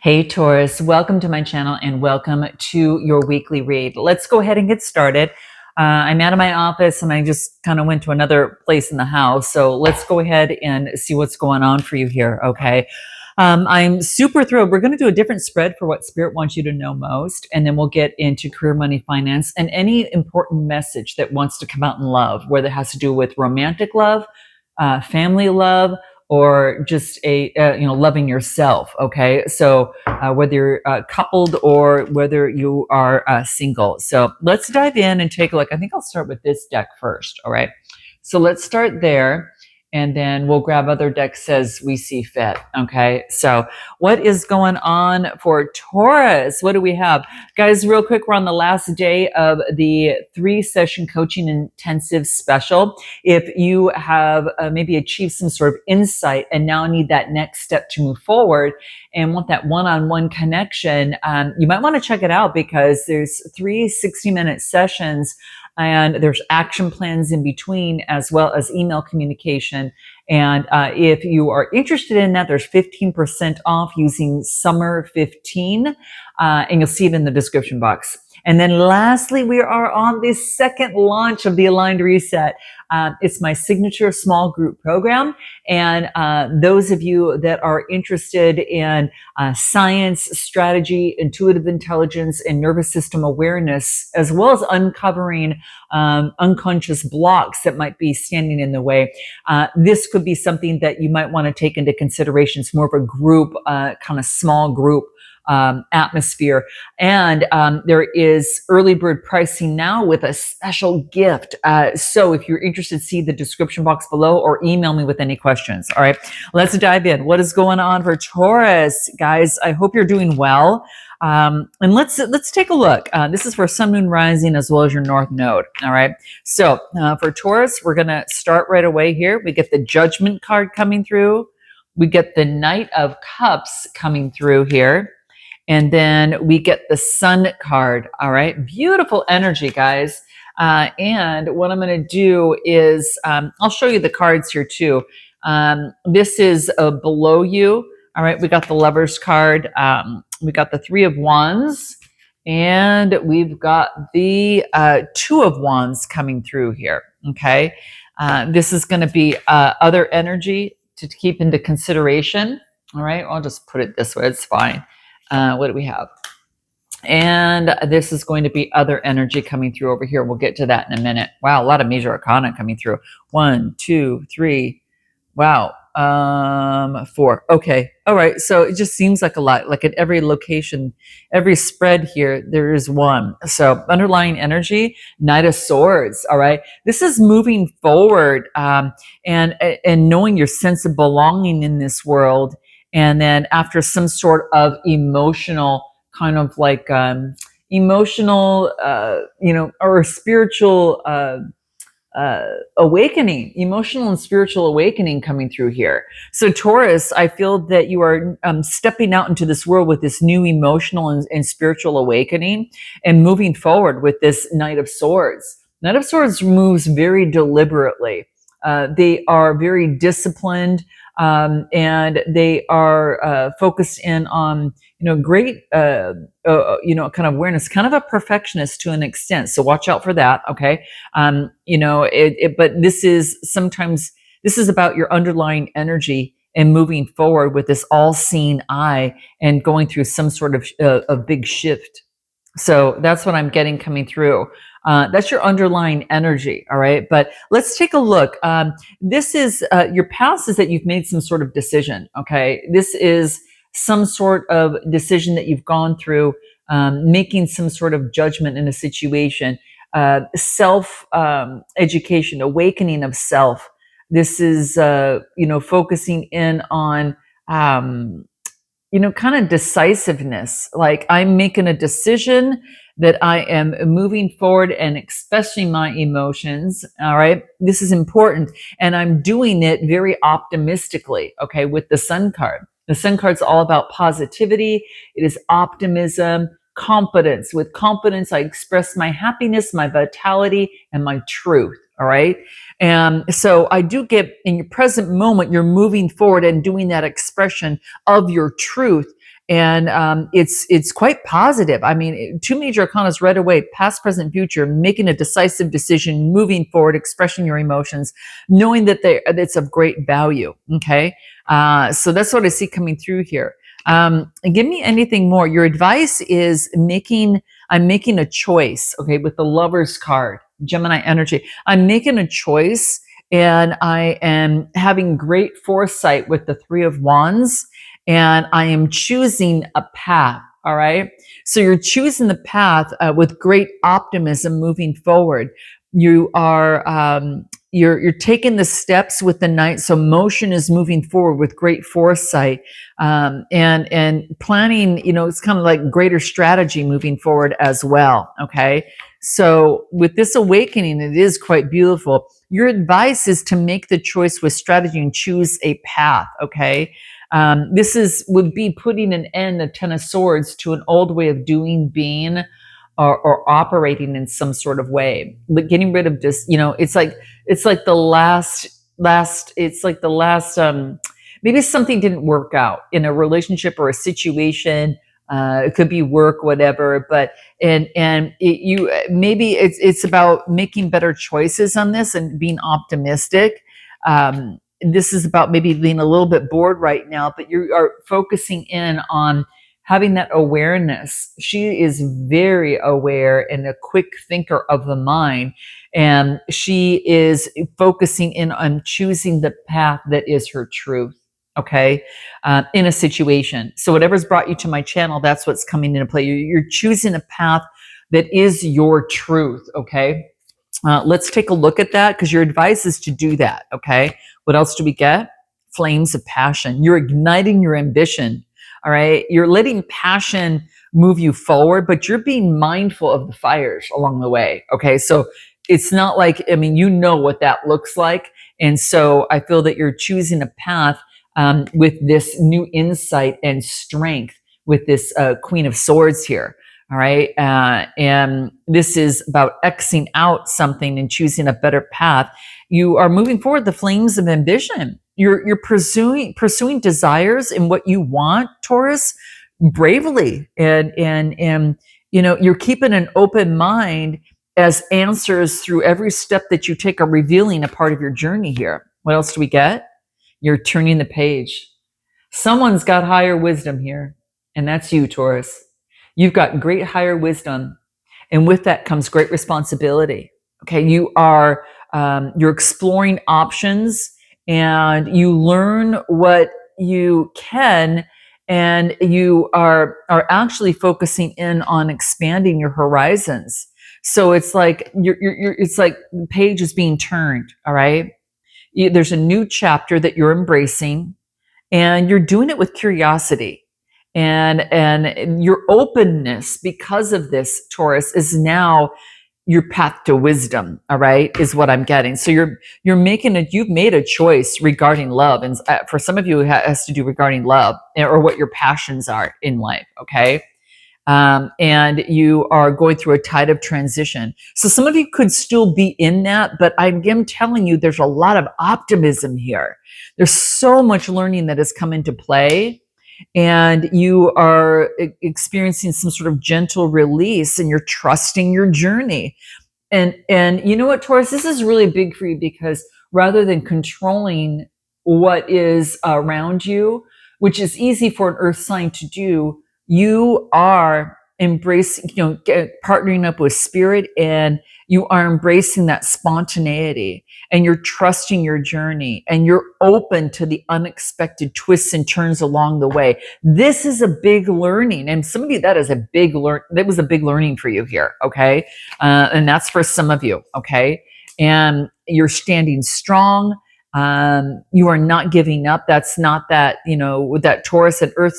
Hey Taurus, welcome to my channel and welcome to your weekly read. Let's go ahead and get started. I'm out of my office and I just kind of went to another place in the house. So let's go ahead and see what's going on for you here, okay? I'm super thrilled. We're going to do a different spread for what Spirit wants you to know most, and then we'll get into career, money, finance, and any important message that wants to come out in love, whether it has to do with romantic love, family love, or just loving yourself. Okay, so whether you're coupled or whether you are single. So let's dive in and take a look. I think I'll start with this deck first. All right, so let's start there, and then we'll grab other decks as we see fit. Okay, so what is going on for Taurus? What do we have? Guys, real quick, we're on the last day of the 3-session coaching intensive special. If you have maybe achieved some sort of insight and now need that next step to move forward and want that one-on-one connection, you might want to check it out because there's 3 60-minute sessions and there's action plans in between as well as email communication. And if you are interested in that, there's 15% off using Summer 15, and you'll see it in the description box. And then lastly, we are on the second launch of the Aligned Reset. It's my signature small group program. And those of you that are interested in science, strategy, intuitive intelligence, and nervous system awareness, as well as uncovering unconscious blocks that might be standing in the way, this could be something that you might want to take into consideration. It's more of a group, kind of small group atmosphere. And there is early bird pricing now with a special gift. So if you're interested, see the description box below or email me with any questions. All right, let's dive in. What is going on for Taurus? Guys, I hope you're doing well. And let's take a look. This is for Sun, Moon, Rising, as well as your North Node. All right. So for Taurus, we're going to start right away here. We get the Judgment card coming through. We get the Knight of Cups coming through here. And then we get the Sun card. All right. Beautiful energy, guys. And what I'm going to do is I'll show you the cards here too. This is below you. All right. We got the Lovers card. We got the 3 of Wands. And we've got the 2 of Wands coming through here. Okay. This is going to be other energy to keep into consideration. All right. I'll just put it this way. It's fine. What do we have? And this is going to be other energy coming through over here. We'll get to that in a minute. Wow, a lot of major arcana coming through. 1, 2, 3. Wow. 4. Okay. All right. So it just seems like a lot. Like at every location, every spread here, there is one. So underlying energy, Knight of Swords. All right. This is moving forward, and knowing your sense of belonging in this world. And then after some sort of emotional kind of like emotional, or spiritual awakening, emotional and spiritual awakening coming through here. So Taurus, I feel that you are stepping out into this world with this new emotional and spiritual awakening and moving forward with this Knight of Swords. Knight of Swords moves very deliberately. They are very disciplined. And they are focused in on, great, kind of awareness, kind of a perfectionist to an extent. So watch out for that. Okay. But this is about your underlying energy and moving forward with this all-seeing eye and going through some sort of a big shift. So that's what I'm getting coming through. That's your underlying energy. All right. But let's take a look. This is your past is that you've made some sort of decision. Okay. This is some sort of decision that you've gone through, making some sort of judgment in a situation, self education, awakening of self. This is, focusing in on, kind of decisiveness. Like I'm making a decision that I am moving forward and expressing my emotions. All right. This is important. And I'm doing it very optimistically. Okay. With the Sun card. The Sun card's all about positivity. It is optimism, confidence. With confidence, I express my happiness, my vitality, and my truth. All right. And so I do get in your present moment, you're moving forward and doing that expression of your truth and it's quite positive. I mean, two major arcanas right away: past, present, future. Making a decisive decision, moving forward, expressing your emotions, knowing that it's of great value. Okay, so that's what I see coming through here. Give me anything more. Your advice is I'm making a choice. Okay, with the Lover's card, Gemini energy. I'm making a choice, and I am having great foresight with the Three of Wands, and I am choosing a path. All right. So you're choosing the path with great optimism moving forward. You are, you're taking the steps with the Knight. So motion is moving forward with great foresight, and planning, it's kind of like greater strategy moving forward as well. Okay. So with this awakening, it is quite beautiful. Your advice is to make the choice with strategy and choose a path. Okay. This would be putting an end, a Ten of Swords, to an old way of doing, being, or operating in some sort of way. But getting rid of this, it's like the last. It's like the last. Maybe something didn't work out in a relationship or a situation. It could be work, whatever. But you maybe it's about making better choices on this and being optimistic. This is about maybe being a little bit bored right now, but you are focusing in on having that awareness. She is very aware and a quick thinker of the mind. And she is focusing in on choosing the path that is her truth. Okay. In a situation. So whatever's brought you to my channel, that's what's coming into play. You're choosing a path that is your truth. Okay. Let's take a look at that, because your advice is to do that. Okay. What else do we get? Flames of passion. You're igniting your ambition. All right. You're letting passion move you forward, but you're being mindful of the fires along the way. Okay. So it's not like, you know what that looks like. And so I feel that you're choosing a path with this new insight and strength with this Queen of Swords here. All right. And this is about Xing out something and choosing a better path. You are moving forward the flames of ambition. You're pursuing desires and what you want, Taurus, bravely. And you're keeping an open mind as answers through every step that you take are revealing a part of your journey here. What else do we get? You're turning the page. Someone's got higher wisdom here, and that's you, Taurus. You've got great higher wisdom, and with that comes great responsibility. Okay, you're exploring options, and you learn what you can, and you are actually focusing in on expanding your horizons. So it's like it's like the page is being turned. All right, there's a new chapter that you're embracing, and you're doing it with curiosity, and your openness because of this, Taurus, is now your path to wisdom. All right, is what I'm getting. So you've made a choice regarding love, and for some of you it has to do regarding love or what your passions are in life. Okay. And you are going through a tide of transition. So some of you could still be in that, but I am telling you, there's a lot of optimism here. There's so much learning that has come into play, and you are experiencing some sort of gentle release, and you're trusting your journey. And you know what, Taurus, this is really big for you, because rather than controlling what is around you, which is easy for an earth sign to do, you are embracing, partnering up with spirit, and you are embracing that spontaneity, and you're trusting your journey, and you're open to the unexpected twists and turns along the way. This is a big learning, and some of you, that was a big learning for you here. Okay. And that's for some of you. Okay. And you're standing strong. You are not giving up. That's not that, with that Taurus and earth,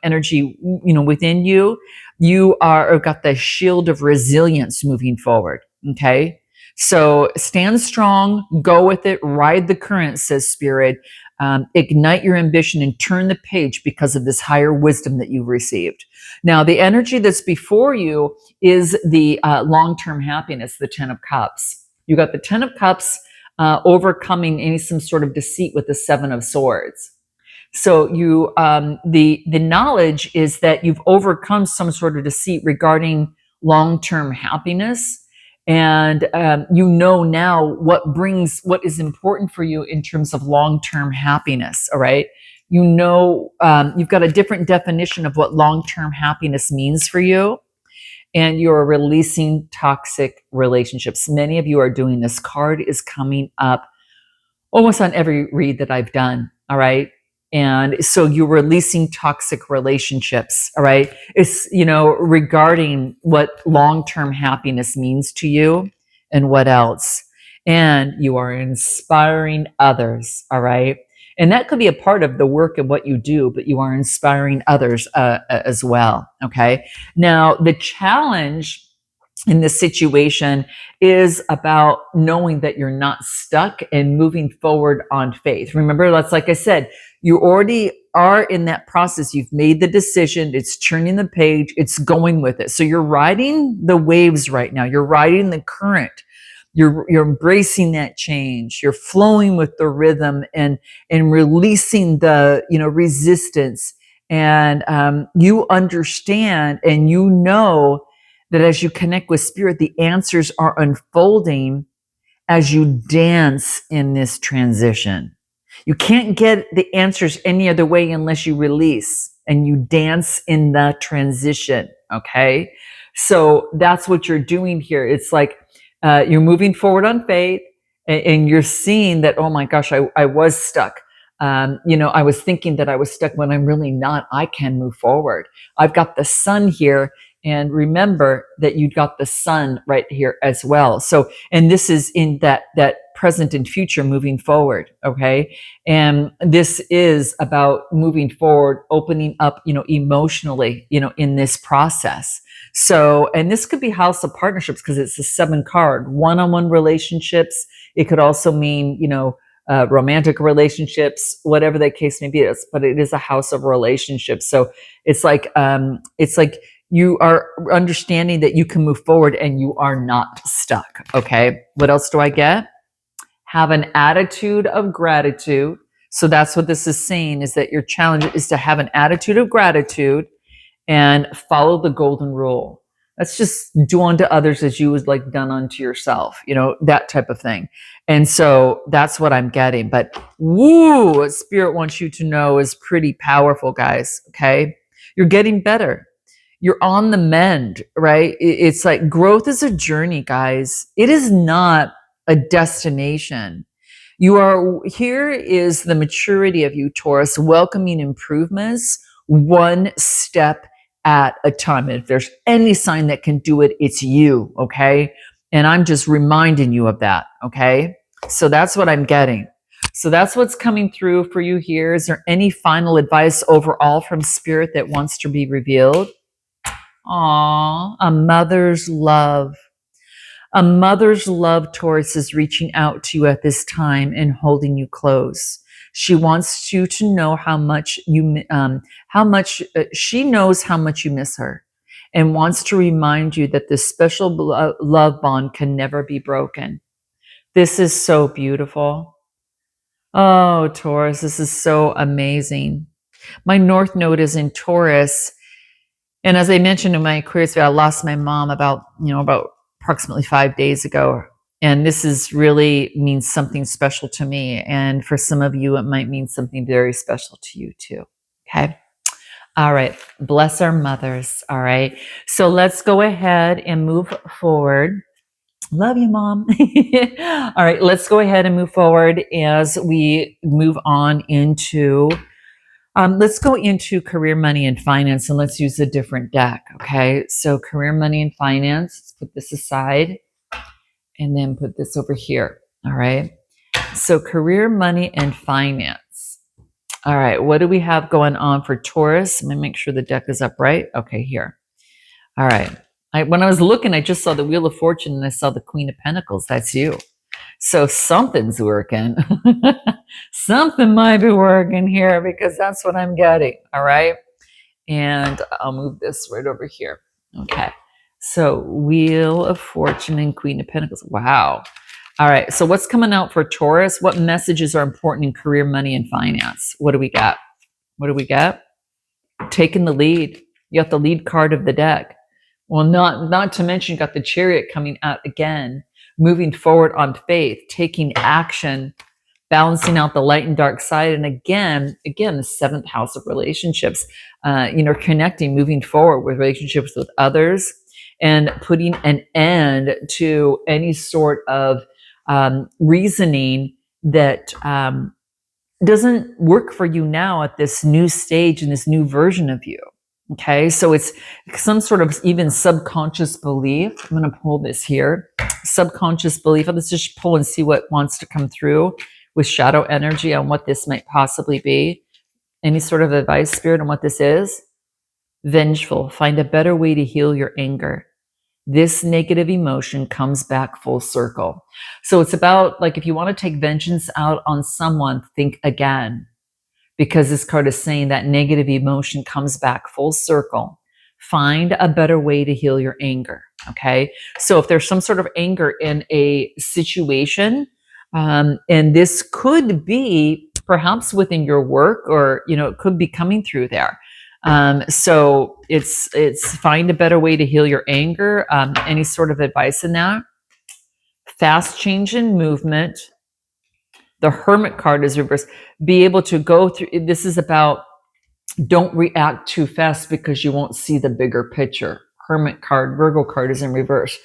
energy, within you. You are got the shield of resilience moving forward. Okay. So stand strong, go with it, ride the current, says Spirit. Ignite your ambition and turn the page because of this higher wisdom that you've received. Now, the energy that's before you is the long-term happiness, the 10 of Cups. You got the 10 of Cups overcoming some sort of deceit with the 7 of Swords. So you, the knowledge is that you've overcome some sort of deceit regarding long-term happiness, and you know now what is important for you in terms of long-term happiness. All right, you know, you've got a different definition of what long-term happiness means for you, and you're releasing toxic relationships. Many of you are doing this. Card is coming up almost on every read that I've done. All right. And so you're releasing toxic relationships. All right. It's, you know, regarding what long-term happiness means to you and what else. And you are inspiring others. All right. And that could be a part of the work of what you do, but you are inspiring others as well. Okay. Now, the challenge in this situation is about knowing that you're not stuck and moving forward on faith. Remember, that's like I said, you already are in that process. You've made the decision. It's turning the page. It's going with it. So you're riding the waves right now. You're riding the current. You're embracing that change. You're flowing with the rhythm and releasing the, you know, resistance. And you understand and you know that as you connect with spirit, the answers are unfolding as you dance in this transition. You can't get the answers any other way unless you release and you dance in the transition. Okay. So that's what you're doing here. It's like you're moving forward on faith and you're seeing that, oh my gosh, I was stuck. You know, I was thinking that I was stuck when I'm really not. I can move forward. I've got the sun here. And remember that you got the sun right here as well. So, and this is in that present and future moving forward. Okay. And this is about moving forward, opening up, you know, emotionally, you know, in this process. So, and this could be House of Partnerships because it's a 7 card, one-on-one relationships. It could also mean, you know, romantic relationships, whatever the case may be, but it is a house of relationships. So it's like you are understanding that you can move forward and you are not stuck. Okay. What else do I get? Have an attitude of gratitude. So that's what this is saying, is that your challenge is to have an attitude of gratitude and follow the golden rule. That's just do unto others as you was like done unto yourself, you know, that type of thing. And so that's what I'm getting. But woo, what spirit wants you to know is pretty powerful, guys. Okay. You're getting better. You're on the mend, right? It's like growth is a journey, guys. It is not a destination. You are, here is the maturity of you, Taurus, welcoming improvements one step at a time. And if there's any sign that can do it, it's you, okay? And I'm just reminding you of that, okay? So that's what I'm getting. So that's what's coming through for you here. Is there any final advice overall from spirit that wants to be revealed? Aw, a mother's love. A mother's love, Taurus, is reaching out to you at this time and holding you close. She wants you to know how much she knows how much you miss her, and wants to remind you that this special love bond can never be broken. This is so beautiful. Oh, Taurus, this is so amazing. My North Node is in Taurus. And as I mentioned in my Aquarius, I lost my mom about approximately 5 days ago. And this is really means something special to me. And for some of you, it might mean something very special to you too. Okay. All right. Bless our mothers. All right. So let's go ahead and move forward. Love you, Mom. All right. Let's go ahead and move forward as we move on into let's go into career, money, and finance, and let's use a different deck. Okay. So career, money, and finance. Let's put this aside and then put this over here. All right. So career, money, and finance. All right. What do we have going on for Taurus? Let me make sure the deck is upright. Okay. Here. All right. When I was looking, I just saw the Wheel of Fortune and I saw the Queen of Pentacles. That's you. So something's working. Something might be working here because that's what I'm getting. All right. And I'll move this right over here. Okay. So Wheel of Fortune and Queen of Pentacles. Wow. All right. So what's coming out for Taurus? What messages are important in career, money, and finance? What do we got? What do we get? Taking the lead. You got the lead card of the deck. Well, not to mention you got the Chariot coming out again, moving forward on faith, taking action, balancing out the light and dark side. And again, the seventh house of relationships, connecting, moving forward with relationships with others, and putting an end to any sort of reasoning that doesn't work for you now at this new stage and this new version of you. Okay, so it's some sort of even subconscious belief. I'm going to pull this here. Subconscious belief. Let's just pull and see what wants to come through with shadow energy on what this might possibly be. Any sort of advice, Spirit, on what this is? Vengeful. Find a better way to heal your anger. This negative emotion comes back full circle. So it's about, like, if you want to take vengeance out on someone, think again. Because this card is saying that negative emotion comes back full circle. Find a better way to heal your anger. Okay. So if there's some sort of anger in a situation, and this could be perhaps within your work, or, it could be coming through there. So it's find a better way to heal your anger. Any sort of advice in that? Fast change in movement. The Hermit card is reversed. Be able to go through. This is about don't react too fast because you won't see the bigger picture. Hermit card, Virgo card is in reverse.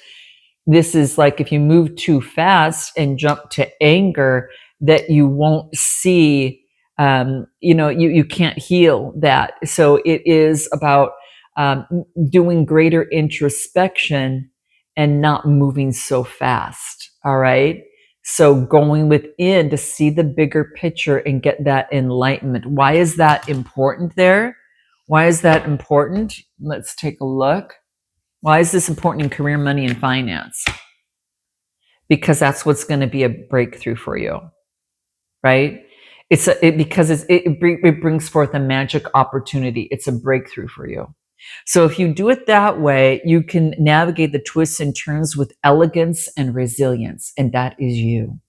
This is like if you move too fast and jump to anger, that you won't see, you can't heal that. So it is about doing greater introspection and not moving so fast. All right. So going within to see the bigger picture and get that enlightenment. Why is that important there? Why is that important? Let's take a look. Why is this important in career, money, and finance? Because that's what's going to be a breakthrough for you, right? Because it brings forth a magic opportunity. It's a breakthrough for you. So if you do it that way, you can navigate the twists and turns with elegance and resilience. And that is you.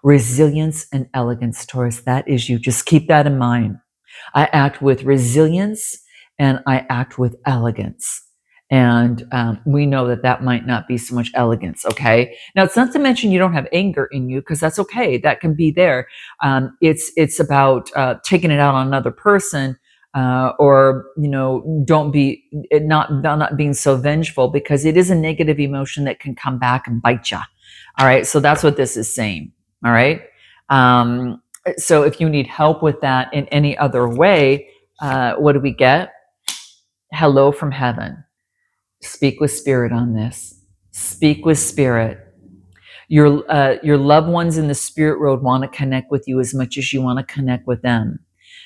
Resilience and elegance, Taurus, that is you. Just keep that in mind. I act with resilience and I act with elegance. And we know that might not be so much elegance, okay? Now, it's not to mention you don't have anger in you, because that's okay. That can be there. It's about taking it out on another person, or don't be not being so vengeful, because it is a negative emotion that can come back and bite you. All right, so that's what this is saying. All right. So if you need help with that in any other way, what do we get? Hello from heaven. Speak with spirit on this. Speak with spirit. Your loved ones in the spirit world want to connect with you as much as you want to connect with them.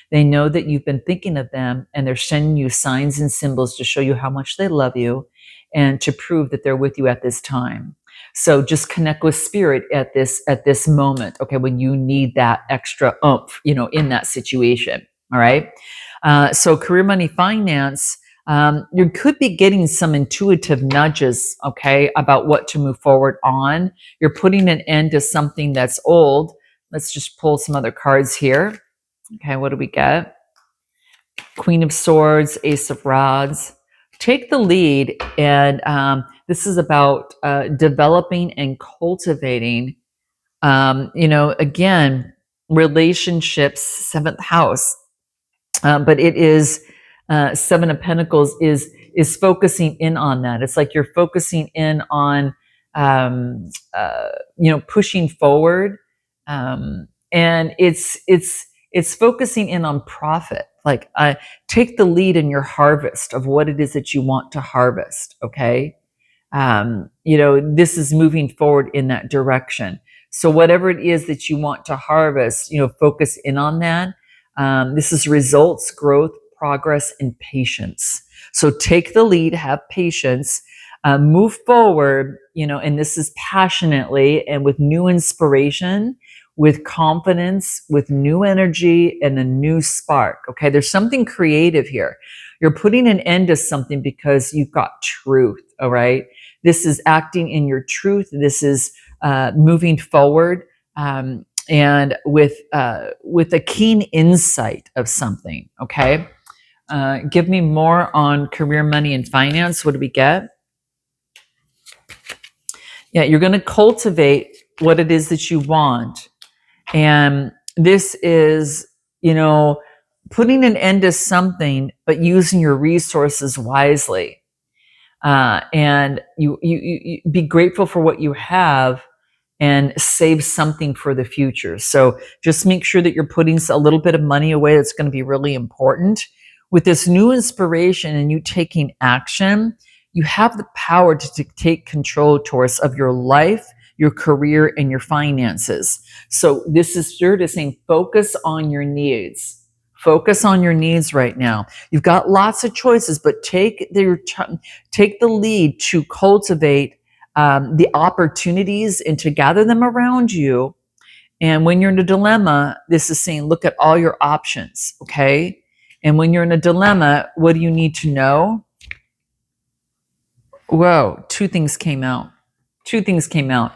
They know that you've been thinking of them, and they're sending you signs and symbols to show you how much they love you and to prove that they're with you at this time. So just connect with spirit at this moment, okay, when you need that extra oomph, in that situation. All right. So career, money, finance, you could be getting some intuitive nudges, okay, about what to move forward on. You're putting an end to something that's old. Let's just pull some other cards here. Okay, what do we get? Queen of Swords, Ace of Rods. Take the lead, and this is about developing and cultivating, again, relationships, seventh house. But it is Seven of Pentacles is focusing in on that. It's like you're focusing in on, pushing forward, and it's focusing in on profit. Like, take the lead in your harvest of what it is that you want to harvest. Okay. This is moving forward in that direction. So whatever it is that you want to harvest, focus in on that. This is results, growth, progress, and patience. So take the lead, have patience, move forward, and this is passionately and with new inspiration, with confidence, with new energy, and a new spark. Okay, there's something creative here. You're putting an end to something because you've got truth. All right, this is acting in your truth. This is moving forward. and with a keen insight of something. Okay, give me more on career, money, and finance. What do we get? Yeah, you're going to cultivate what it is that you want, and this is, you know, putting an end to something, but using your resources wisely. And you be grateful for what you have and save something for the future. So just make sure that you're putting a little bit of money away. That's going to be really important. With this new inspiration and you taking action, you have the power to take control, Taurus, of your life, your career, and your finances. So this is sure to saying focus on your needs. Focus on your needs right now. You've got lots of choices, but take the lead to cultivate the opportunities and to gather them around you. And when you're in a dilemma, this is saying, look at all your options, okay? And when you're in a dilemma, what do you need to know? Whoa, two things came out. Two things came out.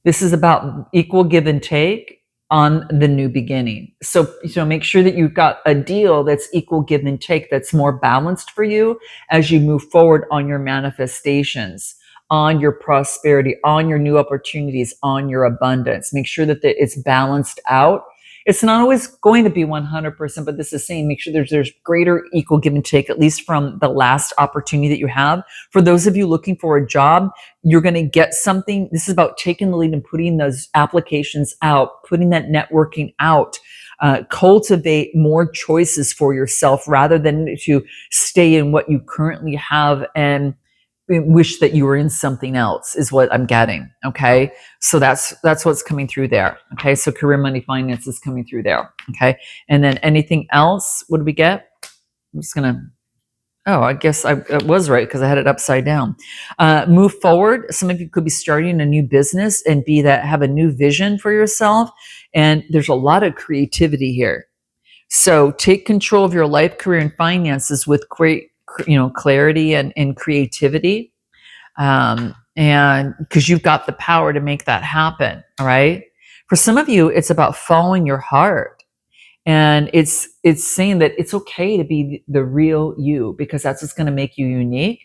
This is about equal give and take on the new beginning. So make sure that you've got a deal that's equal give and take, that's more balanced for you as you move forward on your manifestations, on your prosperity, on your new opportunities, on your abundance. Make sure that it's balanced out. It's not always going to be 100%, but this is saying make sure there's greater equal give and take, at least from the last opportunity that you have. For those of you looking for a job, you're going to get something. This is about taking the lead and putting those applications out, putting that networking out. Cultivate more choices for yourself rather than to stay in what you currently have and wish that you were in something else, is what I'm getting. Okay. So that's what's coming through there. Okay. So career, money, finance is coming through there. Okay. And then anything else, what do we get? I'm just going to, oh, I guess I was right because I had it upside down. Move forward. Some of you could be starting a new business and have a new vision for yourself. And there's a lot of creativity here. So take control of your life, career, and finances with great, clarity and creativity. And because you've got the power to make that happen. All right. For some of you, it's about following your heart. And it's saying that it's okay to be the real you, because that's what's going to make you unique.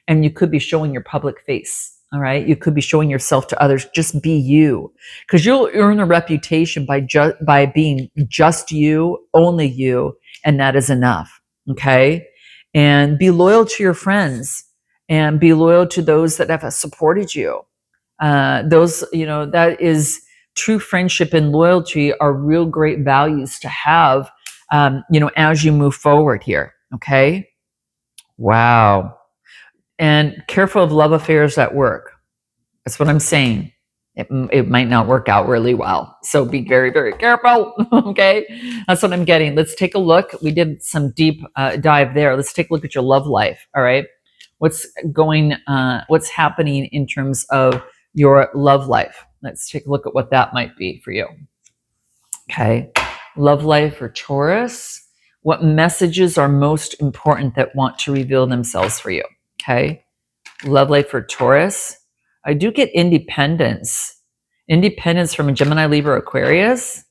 And you could be showing your public face. All right. You could be showing yourself to others. Just be you, because you'll earn a reputation by being just you, only you. And that is enough. Okay. And be loyal to your friends and be loyal to those that have supported you. That is true. Friendship and loyalty are real great values to have, as you move forward here. Okay. Wow. And careful of love affairs at work. That's what I'm saying. It might not work out really well. So be very, very careful. Okay. That's what I'm getting. Let's take a look. We did some deep dive there. Let's take a look at your love life. All right. What's happening in terms of your love life? Let's take a look at what that might be for you. Okay. Love life for Taurus. What messages are most important that want to reveal themselves for you? Okay. Love life for Taurus. I do get independence. Independence from a Gemini, Libra, Aquarius.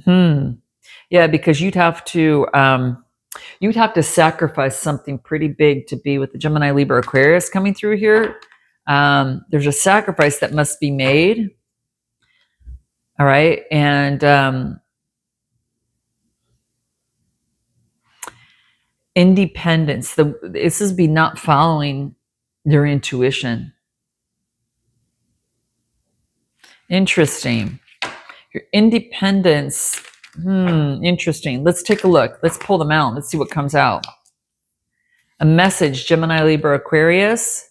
Yeah, because you'd have to sacrifice something pretty big to be with the Gemini, Libra, Aquarius coming through here. There's a sacrifice that must be made. All right. And independence. This is not following your intuition. Interesting. Your independence. Interesting. Let's take a look. Let's pull them out. Let's see what comes out. A message, Gemini, Libra, Aquarius,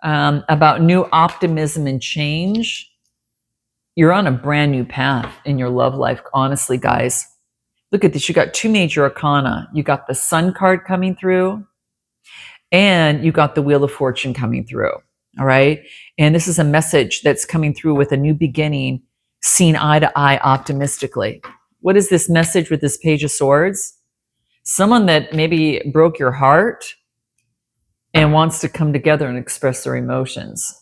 about new optimism and change. You're on a brand new path in your love life, honestly, guys. Look at this. You got two major arcana. You got the Sun card coming through, and you got the Wheel of Fortune coming through. All right. And this is a message that's coming through with a new beginning, seen eye to eye optimistically. What is this message with this Page of Swords? Someone that maybe broke your heart and wants to come together and express their emotions.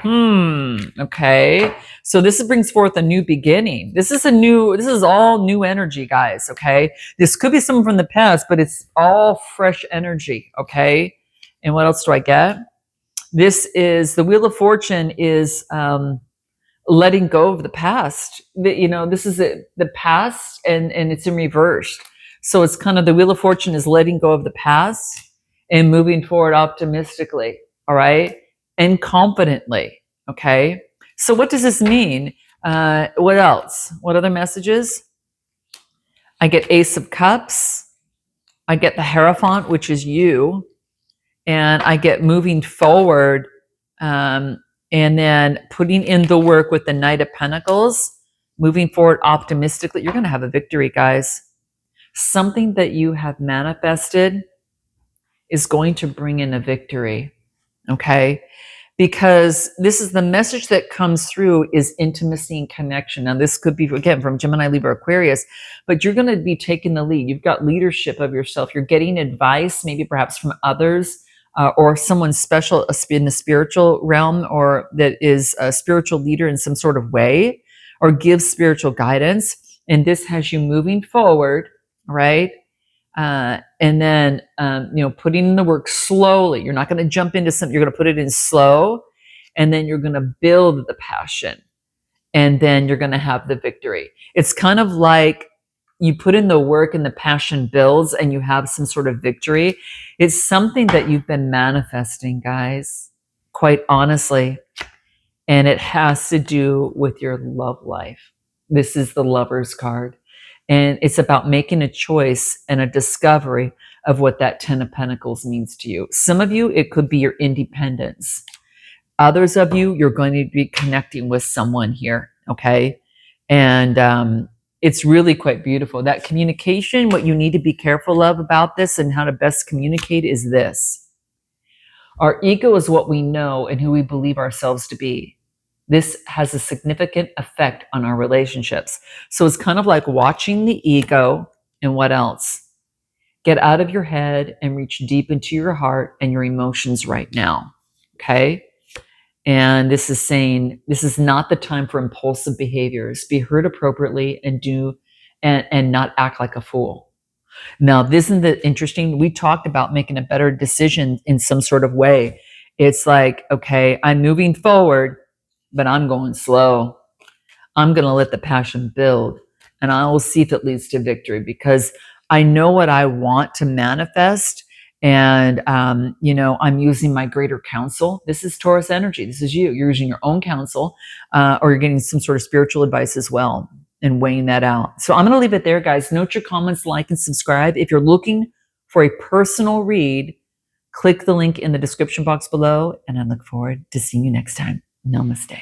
Okay. So this brings forth a new beginning. This is all new energy, guys. Okay. This could be someone from the past, but it's all fresh energy. Okay. And what else do I get? This is the Wheel of Fortune is, letting go of the past. This is the past, and it's in reverse. So it's kind of the Wheel of Fortune is letting go of the past and moving forward optimistically. All right. And confidently. Okay. So what does this mean? What else? What other messages? I get Ace of Cups. I get the Hierophant, which is you. And I get moving forward, and then putting in the work with the Knight of Pentacles, moving forward optimistically. You're going to have a victory, guys. Something that you have manifested is going to bring in a victory. Okay. Because this is the message that comes through is intimacy and connection. Now, this could be, again, from Gemini, Libra, Aquarius, but you're going to be taking the lead. You've got leadership of yourself. You're getting advice, maybe perhaps from others, or someone special in the spiritual realm, or that is a spiritual leader in some sort of way, or gives spiritual guidance. And this has you moving forward, right? And then, putting in the work slowly. You're not going to jump into something. You're going to put it in slow, and then you're going to build the passion, and then you're going to have the victory. It's kind of like you put in the work and the passion builds and you have some sort of victory. It's something that you've been manifesting, guys, quite honestly. And it has to do with your love life. This is the Lover's card. And it's about making a choice and a discovery of what that Ten of Pentacles means to you. Some of you, it could be your independence. Others of you, you're going to be connecting with someone here, okay? And it's really quite beautiful. That communication, what you need to be careful of about this and how to best communicate is this. Our ego is what we know and who we believe ourselves to be. This has a significant effect on our relationships. So it's kind of like watching the ego, and what else? Get out of your head and reach deep into your heart and your emotions right now. Okay? And this is saying this is not the time for impulsive behaviors. Be heard appropriately and not act like a fool. Now, isn't that interesting? We talked about making a better decision in some sort of way. It's like, okay, I'm moving forward, but I'm going slow. I'm going to let the passion build, and I will see if it leads to victory, because I know what I want to manifest. And, I'm using my greater counsel. This is Taurus energy. This is you. You're using your own counsel, or you're getting some sort of spiritual advice as well and weighing that out. So I'm going to leave it there, guys. Note your comments, like, and subscribe. If you're looking for a personal read, click the link in the description box below, and I look forward to seeing you next time. Namaste.